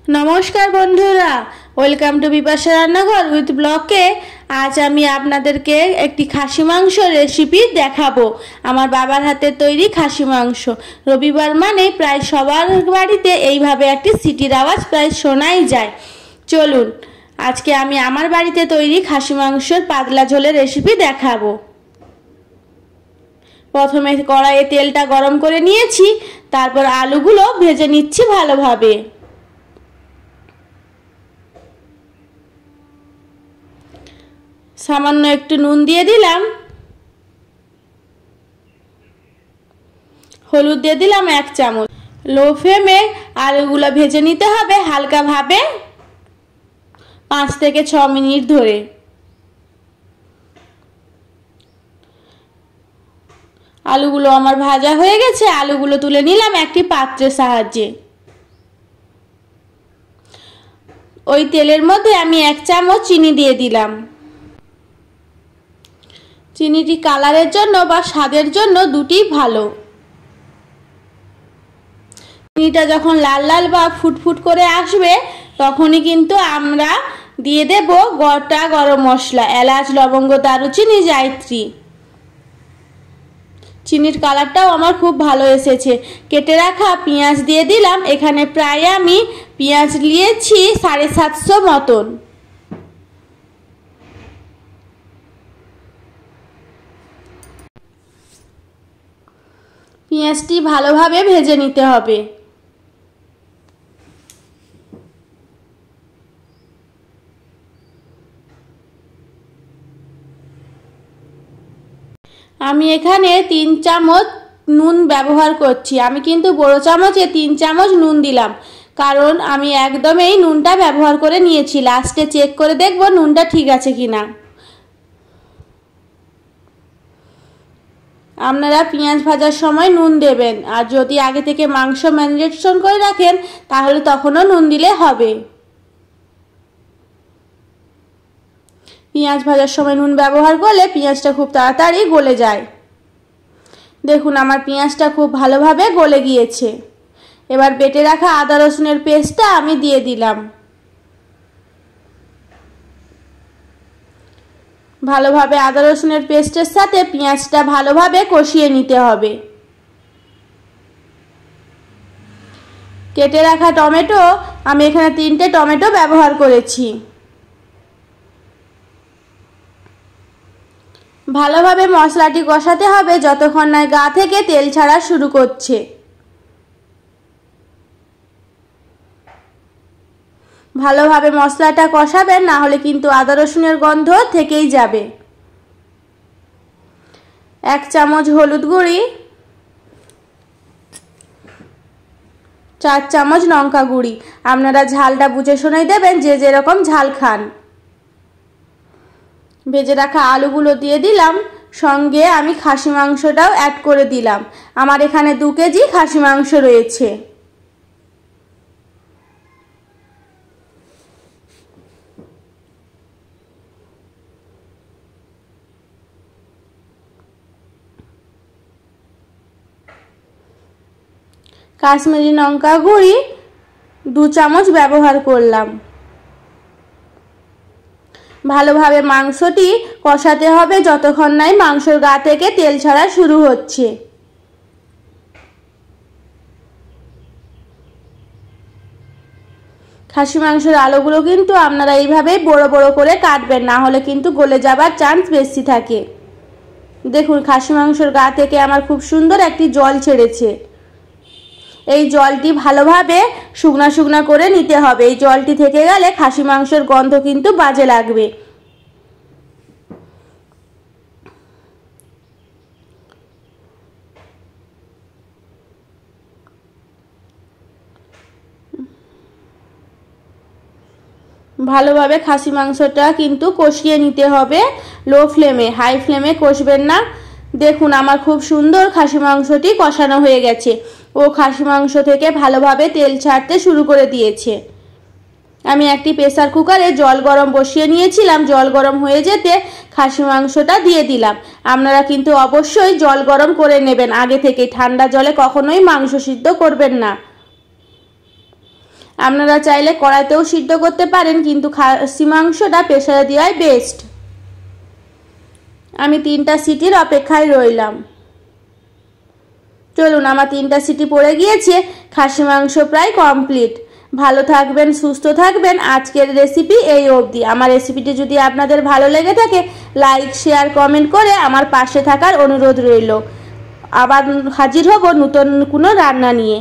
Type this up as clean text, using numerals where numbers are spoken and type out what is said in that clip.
নমস্কার বন্ধুরা, welcome to Bipasha রান্নাঘর উইথ ব্লকে। আজ আমি আপনাদেরকে একটি খাসি মাংস রেসিপি দেখাবো। আমার বাবার হাতে তৈরি খাসি মাংস। রবিবার মানে প্রায় সবার বাড়িতে এইভাবে একটি সিটির আওয়াজ প্রায় শোনাই যায়। চলুন আজকে আমি আমার বাড়িতে তৈরি খাসি মাংসের পাতলা ঝোলের রেসিপি দেখাবো। প্রথমে কড়াইয়ে তেলটা গরম করে নিয়েছি, তারপর আলুগুলো ভেজে নিচ্ছি ভালোভাবে। সামান্য একটু নুন দিয়ে দিলাম, হলুদ দিয়ে দিলাম 1 চামচ। লো ফ্লেমে আলুগুলো ভেজে নিতে হবে হালকা ভাবে 5 থেকে 6 মিনিট ধরে। আলুগুলো আমার ভাজা হয়ে গেছে, আলুগুলো তুলে নিলাম একটি পাত্রের সাহায্যে। ওই তেলের মধ্যে আমি 1 চামচ চিনি দিয়ে দিলাম। চিনিটি কালারের জন্য বা স্বাদের জন্য দুটিই ভালো। চিনিটা যখন লাল লাল বা ফুটফুট করে আসবে তখনই কিন্তু আমরা দিয়ে দেব গোটা গরম মশলা, এলাচ, লবঙ্গ, দারুচিনি, জায়ত্রী। চিনির কালারটাও আমার খুব ভালো এসেছে। কেটে রাখা পেঁয়াজ দিয়ে দিলাম। এখানে প্রায় আমি পেঁয়াজ নিয়েছি 750 মতন। পেঁয়াজটি ভালোভাবে ভেজে নিতে হবে। আমি এখানে 3 চামচ নুন ব্যবহার করছি। আমি কিন্তু বড় চামচে 3 চামচ নুন দিলাম, কারণ আমি একদমই নুনটা ব্যবহার করে নিয়েছি। লাস্টে চেক করে দেখব নুনটা ঠিক আছে কিনা। আপনারা পেঁয়াজ ভাজার সময় নুন দেবেন, আর যদি আগে থেকে মাংস ম্যারিনেশন করে রাখেন তাহলে তখনও নুন দিলে হবে। পেঁয়াজ ভাজার সময় নুন ব্যবহার করলে পেঁয়াজটা খুব তাড়াতাড়ি গলে যায়। দেখুন আমার পেঁয়াজটা খুব ভালোভাবে গলে গিয়েছে। এবার বেটে রাখা আদা রসুনের পেস্টটা আমি দিয়ে দিলাম। ভালোভাবে আদা রসুনের পেস্টের সাথে পেঁয়াজটা ভালোভাবে কষিয়ে নিতে হবে। কেটে রাখা টমেটো, আমি এখানে 3টে টমেটো ব্যবহার করেছি। ভালোভাবে মশলাটি কষাতে হবে যতক্ষণ না গা থেকে তেল ছাড়া শুরু করছে। ভালোভাবে মশলাটা কষাবেন, না হলে কিন্তু আদা রসুনের গন্ধ থেকেই যাবে। 1 চামচ হলুদ গুঁড়ি, 4 চামচ লঙ্কা গুঁড়ি। আপনারা ঝালটা বুঝে শুনেই দেবেন, যে যেরকম ঝাল খান। ভেজে রাখা আলুগুলো দিয়ে দিলাম, সঙ্গে আমি খাসি মাংসটাও অ্যাড করে দিলাম। আমার এখানে 2 কেজি খাসি মাংস রয়েছে। কাশ্মীরি লঙ্কা গুঁড়ি 2 চামচ ব্যবহার করলাম। ভালোভাবে মাংসটি কষাতে হবে যতক্ষণ না মাংসের গা থেকে তেল ছাড়া শুরু হচ্ছে। খাসি মাংসের আলুগুলো কিন্তু আপনারা এইভাবেই বড় বড় করে কাটবেন, না হলে কিন্তু গলে যাবার চান্স বেশি থাকে। দেখুন খাসি মাংসের গা থেকে আমার খুব সুন্দর একটি জল ছেড়েছে। এই জলটি ভালোভাবে শুকনা শুকনা করে নিতে হবে। এই জলটি থেকে গেলে খাসি মাংসের গন্ধ কিন্তু বাজে লাগবে। ভালোভাবে খাসি মাংসটা কিন্তু কষিয়ে নিতে হবে লো ফ্লেমে, হাই ফ্লেমে কষবেন না। দেখুন আমার খুব সুন্দর খাসি মাংসটি কষানো হয়ে গেছে। ও খাসি মাংস থেকে ভালোভাবে তেল ছাড়তে শুরু করে দিয়েছে। আমি একটি প্রেসার কুকারে জল গরম বসিয়ে নিয়েছিলাম। জল গরম হয়ে যেতে খাসি মাংসটা দিয়ে দিলাম। আপনারা কিন্তু অবশ্যই জল গরম করে নেবেন আগে থেকে। ঠান্ডা জলে কখনোই মাংস সিদ্ধ করবেন না। আপনারা চাইলে কড়াইতেও সিদ্ধ করতে পারেন, কিন্তু খাসি মাংসটা প্রেসারে দেওয়াই বেস্ট। আমি 3টা সিটির অপেক্ষায় রইলাম। চলুন, আমার 3টা সিটি পড়ে গিয়েছে, খাসি মাংস প্রায় কমপ্লিট। ভালো থাকবেন, সুস্থ থাকবেন। আজকের রেসিপি এই অবধি। আমার রেসিপিটি যদি আপনাদের ভালো লেগে থাকে, লাইক, শেয়ার, কমেন্ট করে আমার পাশে থাকার অনুরোধ রইল। আবার হাজির হব নতুন কোনো রান্না নিয়ে।